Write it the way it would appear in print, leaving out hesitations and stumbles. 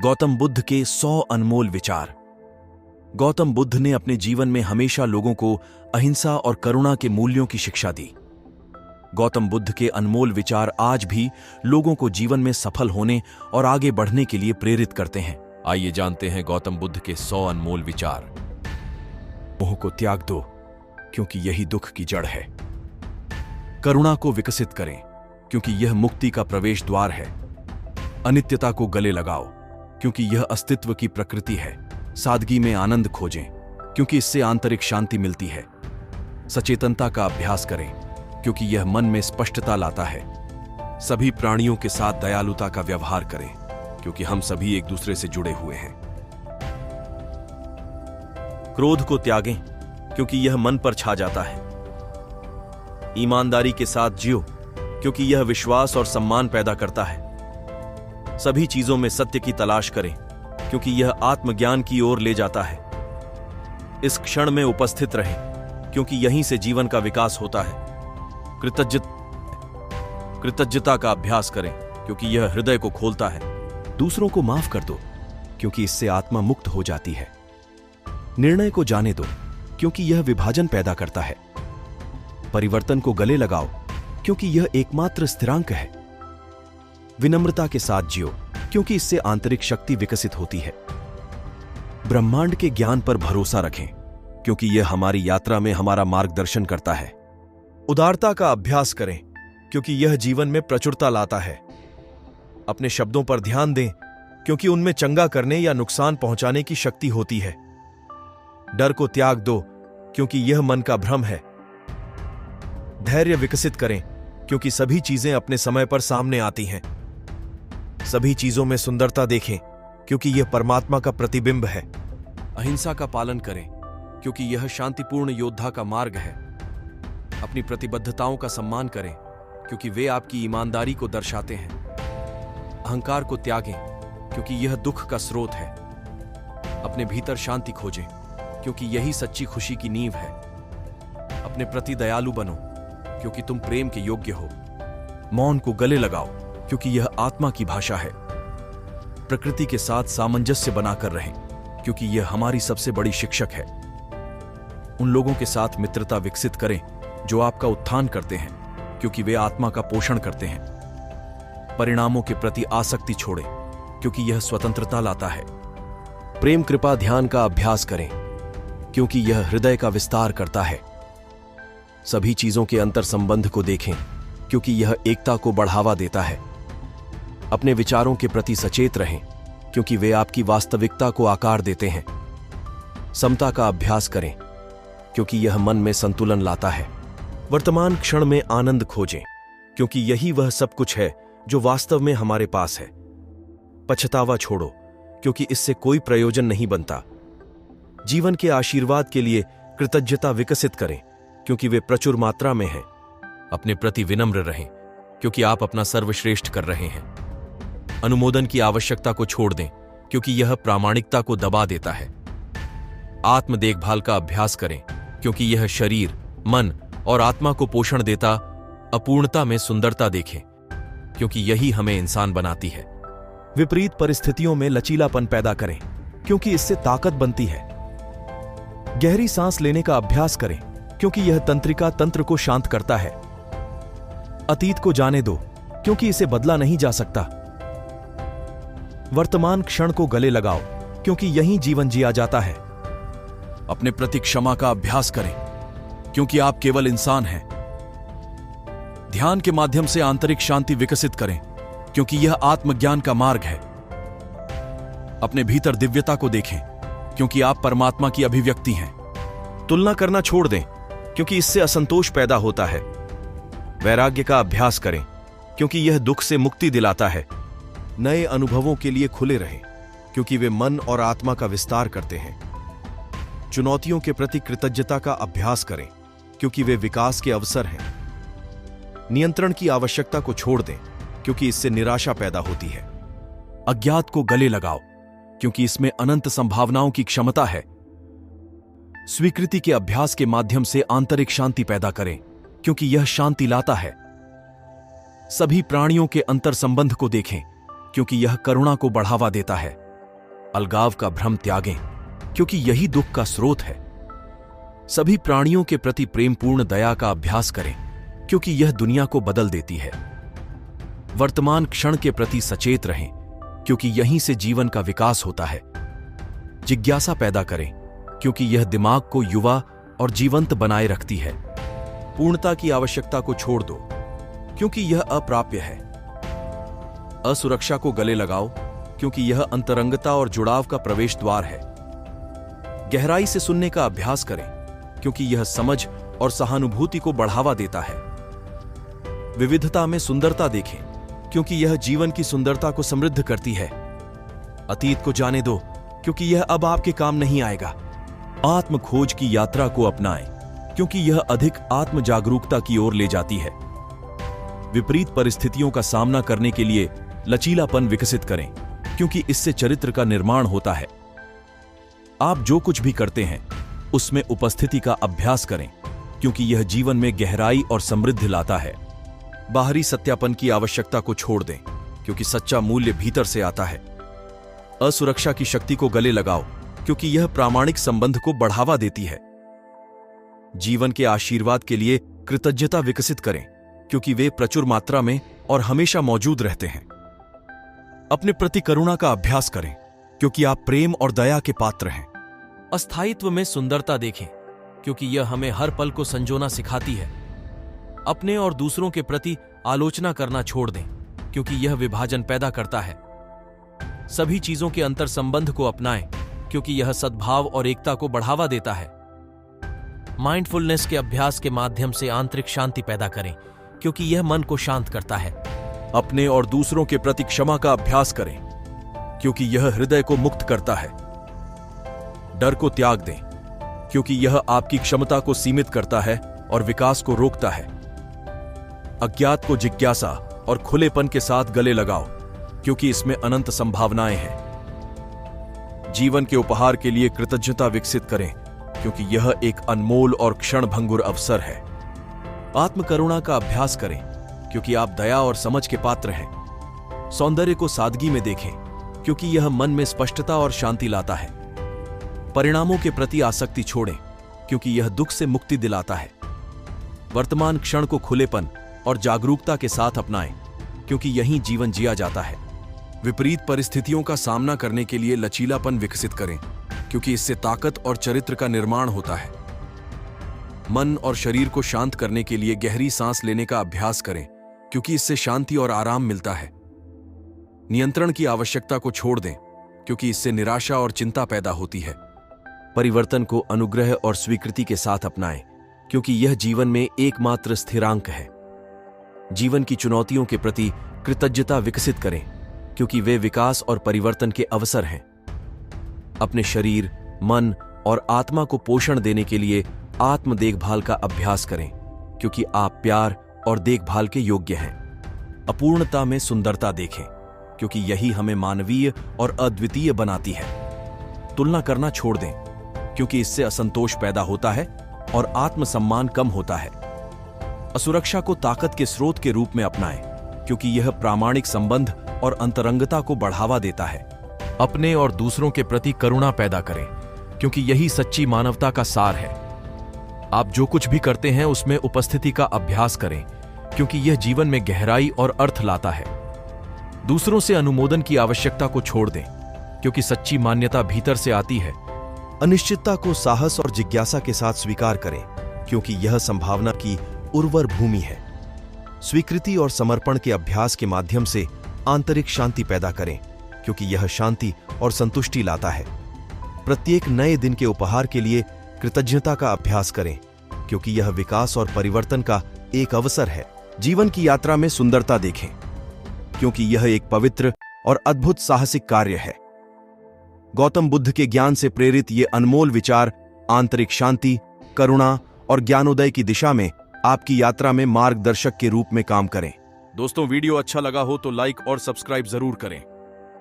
गौतम बुद्ध के 100 अनमोल विचार। गौतम बुद्ध ने अपने जीवन में हमेशा लोगों को अहिंसा और करुणा के मूल्यों की शिक्षा दी। गौतम बुद्ध के अनमोल विचार आज भी लोगों को जीवन में सफल होने और आगे बढ़ने के लिए प्रेरित करते हैं। आइए जानते हैं गौतम बुद्ध के 100 अनमोल विचार। मोह को त्याग दो, क्योंकि यही दुख की जड़ है। करुणा को विकसित करें, क्योंकि यह मुक्ति का प्रवेश द्वार है। अनित्यता को गले लगाओ, क्योंकि यह अस्तित्व की प्रकृति है। सादगी में आनंद खोजें, क्योंकि इससे आंतरिक शांति मिलती है। सचेतनता का अभ्यास करें, क्योंकि यह मन में स्पष्टता लाता है। सभी प्राणियों के साथ दयालुता का व्यवहार करें, क्योंकि हम सभी एक दूसरे से जुड़े हुए हैं। क्रोध को त्यागें, क्योंकि यह मन पर छा जाता है। ईमानदारी के साथ जियो, क्योंकि यह विश्वास और सम्मान पैदा करता है। सभी चीजों में सत्य की तलाश करें, क्योंकि यह आत्मज्ञान की ओर ले जाता है। इस क्षण में उपस्थित रहें, क्योंकि यहीं से जीवन का विकास होता है। कृतज्ञता का अभ्यास करें, क्योंकि यह हृदय को खोलता है। दूसरों को माफ कर दो, क्योंकि इससे आत्मा मुक्त हो जाती है। निर्णय को जाने दो, क्योंकि यह विभाजन पैदा करता है। परिवर्तन को गले लगाओ, क्योंकि यह एकमात्र स्थिरांक है। विनम्रता के साथ जियो, क्योंकि इससे आंतरिक शक्ति विकसित होती है। ब्रह्मांड के ज्ञान पर भरोसा रखें, क्योंकि यह हमारी यात्रा में हमारा मार्गदर्शन करता है। उदारता का अभ्यास करें, क्योंकि यह जीवन में प्रचुरता लाता है। अपने शब्दों पर ध्यान दें, क्योंकि उनमें चंगा करने या नुकसान पहुंचाने की शक्ति होती है। डर को त्याग दो, क्योंकि यह मन का भ्रम है। धैर्य विकसित करें, क्योंकि सभी चीजें अपने समय पर सामने आती हैं। सभी चीजों में सुंदरता देखें, क्योंकि यह परमात्मा का प्रतिबिंब है। अहिंसा का पालन करें, क्योंकि यह शांतिपूर्ण योद्धा का मार्ग है। अपनी प्रतिबद्धताओं का सम्मान करें, क्योंकि वे आपकी ईमानदारी को दर्शाते हैं। अहंकार को त्यागें, क्योंकि यह दुख का स्रोत है। अपने भीतर शांति खोजें, क्योंकि यही सच्ची खुशी की नींव है। अपने प्रति दयालु बनो, क्योंकि तुम प्रेम के योग्य हो। मौन को गले लगाओ, क्योंकि यह आत्मा की भाषा है। प्रकृति के साथ सामंजस्य बनाकर रहें, क्योंकि यह हमारी सबसे बड़ी शिक्षक है। उन लोगों के साथ मित्रता विकसित करें जो आपका उत्थान करते हैं, क्योंकि वे आत्मा का पोषण करते हैं। परिणामों के प्रति आसक्ति छोड़ें, क्योंकि यह स्वतंत्रता लाता है। प्रेम कृपा ध्यान का अभ्यास करें, क्योंकि यह हृदय का विस्तार करता है। सभी चीजों के अंतर संबंध को देखें, क्योंकि यह एकता को बढ़ावा देता है। अपने विचारों के प्रति सचेत रहें, क्योंकि वे आपकी वास्तविकता को आकार देते हैं। समता का अभ्यास करें, क्योंकि यह मन में संतुलन लाता है। वर्तमान क्षण में आनंद खोजें, क्योंकि यही वह सब कुछ है जो वास्तव में हमारे पास है। पछतावा छोड़ो, क्योंकि इससे कोई प्रयोजन नहीं बनता। जीवन के आशीर्वाद के लिए कृतज्ञता विकसित करें, क्योंकि वे प्रचुर मात्रा में हैं। अपने प्रति विनम्र रहें, क्योंकि आप अपना सर्वश्रेष्ठ कर रहे हैं। अनुमोदन की आवश्यकता को छोड़ दें, क्योंकि यह प्रामाणिकता को दबा देता है। आत्म देखभाल का अभ्यास करें, क्योंकि यह शरीर, मन और आत्मा को पोषण देता। अपूर्णता में सुंदरता देखें, क्योंकि यही हमें इंसान बनाती है। विपरीत परिस्थितियों में लचीलापन पैदा करें, क्योंकि इससे ताकत बनती है। गहरी सांस लेने का अभ्यास करें, क्योंकि यह तंत्रिका तंत्र को शांत करता है। अतीत को जाने दो, क्योंकि इसे बदला नहीं जा सकता। वर्तमान क्षण को गले लगाओ, क्योंकि यहीं जीवन जिया जाता है। अपने प्रति क्षमा का अभ्यास करें, क्योंकि आप केवल इंसान हैं। ध्यान के माध्यम से आंतरिक शांति विकसित करें, क्योंकि यह आत्मज्ञान का मार्ग है। अपने भीतर दिव्यता को देखें, क्योंकि आप परमात्मा की अभिव्यक्ति हैं। तुलना करना छोड़ दें, क्योंकि इससे असंतोष पैदा होता है। वैराग्य का अभ्यास करें, क्योंकि यह दुख से मुक्ति दिलाता है। नए अनुभवों के लिए खुले रहें, क्योंकि वे मन और आत्मा का विस्तार करते हैं। चुनौतियों के प्रति कृतज्ञता का अभ्यास करें, क्योंकि वे विकास के अवसर हैं। नियंत्रण की आवश्यकता को छोड़ दें, क्योंकि इससे निराशा पैदा होती है। अज्ञात को गले लगाओ, क्योंकि इसमें अनंत संभावनाओं की क्षमता है। स्वीकृति के अभ्यास के माध्यम से आंतरिक शांति पैदा करें, क्योंकि यह शांति लाता है। सभी प्राणियों के अंतर संबंध को देखें, क्योंकि यह करुणा को बढ़ावा देता है। अलगाव का भ्रम त्यागें, क्योंकि यही दुख का स्रोत है। सभी प्राणियों के प्रति प्रेमपूर्ण दया का अभ्यास करें, क्योंकि यह दुनिया को बदल देती है। वर्तमान क्षण के प्रति सचेत रहें, क्योंकि यहीं से जीवन का विकास होता है। जिज्ञासा पैदा करें, क्योंकि यह दिमाग को युवा और जीवंत बनाए रखती है। पूर्णता की आवश्यकता को छोड़ दो, क्योंकि यह अप्राप्य है। असुरक्षा को गले लगाओ, क्योंकि यह अंतरंगता और जुड़ाव का प्रवेश द्वार है। गहराई से सुनने का अभ्यास करें, क्योंकि यह समझ और सहानुभूति को बढ़ावा देता है। विविधता में सुंदरता देखें, क्योंकि यह जीवन की सुंदरता को समृद्ध करती है। अतीत को जाने दो, क्योंकि यह अब आपके काम नहीं आएगा। आत्म खोज की यात्रा को अपनाएं, क्योंकि यह अधिक आत्म जागरूकता की ओर ले जाती है। विपरीत परिस्थितियों का सामना करने के लिए लचीलापन विकसित करें, क्योंकि इससे चरित्र का निर्माण होता है। आप जो कुछ भी करते हैं उसमें उपस्थिति का अभ्यास करें, क्योंकि यह जीवन में गहराई और समृद्धि लाता है। बाहरी सत्यापन की आवश्यकता को छोड़ दें, क्योंकि सच्चा मूल्य भीतर से आता है। असुरक्षा की शक्ति को गले लगाओ, क्योंकि यह प्रामाणिक संबंध को बढ़ावा देती है। जीवन के आशीर्वाद के लिए कृतज्ञता विकसित करें, क्योंकि वे प्रचुर मात्रा में और हमेशा मौजूद रहते हैं। अपने प्रति करुणा का अभ्यास करें, क्योंकि आप प्रेम और दया के पात्र हैं। अस्थायित्व में सुंदरता देखें, क्योंकि यह हमें हर पल को संजोना सिखाती है। अपने और दूसरों के प्रति आलोचना करना छोड़ दें, क्योंकि यह विभाजन पैदा करता है। सभी चीजों के अंतर संबंध को अपनाएं, क्योंकि यह सद्भाव और एकता को बढ़ावा देता है। माइंडफुलनेस के अभ्यास के माध्यम से आंतरिक शांति पैदा करें, क्योंकि यह मन को शांत करता है। अपने और दूसरों के प्रति क्षमा का अभ्यास करें, क्योंकि यह हृदय को मुक्त करता है। डर को त्याग दें, क्योंकि यह आपकी क्षमता को सीमित करता है और विकास को रोकता है। अज्ञात को जिज्ञासा और खुलेपन के साथ गले लगाओ, क्योंकि इसमें अनंत संभावनाएं हैं। जीवन के उपहार के लिए कृतज्ञता विकसित करें, क्योंकि यह एक अनमोल और क्षणभंगुर अवसर है। आत्मकरुणा का अभ्यास करें, क्योंकि आप दया और समझ के पात्र हैं। सौंदर्य को सादगी में देखें, क्योंकि यह मन में स्पष्टता और शांति लाता है। परिणामों के प्रति आसक्ति छोड़ें, क्योंकि यह दुख से मुक्ति दिलाता है। वर्तमान क्षण को खुलेपन और जागरूकता के साथ अपनाएं, क्योंकि यहीं जीवन जिया जाता है। विपरीत परिस्थितियों का सामना करने के लिए लचीलापन विकसित करें, क्योंकि इससे ताकत और चरित्र का निर्माण होता है। मन और शरीर को शांत करने के लिए गहरी सांस लेने का अभ्यास करें, क्योंकि इससे शांति और आराम मिलता है। नियंत्रण की आवश्यकता को छोड़ दें, क्योंकि इससे निराशा और चिंता पैदा होती है। परिवर्तन को अनुग्रह और स्वीकृति के साथ अपनाएं, क्योंकि यह जीवन में एकमात्र स्थिरांक है। जीवन की चुनौतियों के प्रति कृतज्ञता विकसित करें, क्योंकि वे विकास और परिवर्तन के अवसर हैं। अपने शरीर, मन और आत्मा को पोषण देने के लिए आत्म देखभाल का अभ्यास करें, क्योंकि आप प्यार और देखभाल के योग्य हैं। अपूर्णता में सुंदरता देखें, क्योंकि यही हमें मानवीय और अद्वितीय बनाती है। तुलना करना छोड़ दें, क्योंकि इससे असंतोष पैदा होता है और आत्मसम्मान कम होता है। असुरक्षा को ताकत के स्रोत के रूप में अपनाएं, क्योंकि यह प्रामाणिक संबंध और अंतरंगता को बढ़ावा देता है। अपने और दूसरों के प्रति करुणा पैदा करें, क्योंकि यही सच्ची मानवता का सार है। आप जो कुछ भी करते हैं उसमें उपस्थिति का अभ्यास करें, क्योंकि यह जीवन में गहराई और अर्थ लाता है। दूसरों से अनुमोदन की आवश्यकता को छोड़ दें, क्योंकि सच्ची मान्यता भीतर से आती है। अनिश्चितता को साहस और जिज्ञासा के साथ स्वीकार करें, क्योंकि यह संभावना की उर्वर भूमि है। स्वीकृति और समर्पण के अभ्यास के माध्यम से आंतरिक शांति पैदा करें, क्योंकि यह शांति और संतुष्टि लाता है। प्रत्येक नए दिन के उपहार के लिए कृतज्ञता का अभ्यास करें, क्योंकि यह विकास और परिवर्तन का एक अवसर है। जीवन की यात्रा में सुंदरता देखें, क्योंकि यह एक पवित्र और अद्भुत साहसिक कार्य है। गौतम बुद्ध के ज्ञान से प्रेरित ये अनमोल विचार आंतरिक शांति, करुणा और ज्ञानोदय की दिशा में आपकी यात्रा में मार्गदर्शक के रूप में काम करें। दोस्तों, वीडियो अच्छा लगा हो तो लाइक और सब्सक्राइब जरूर करें।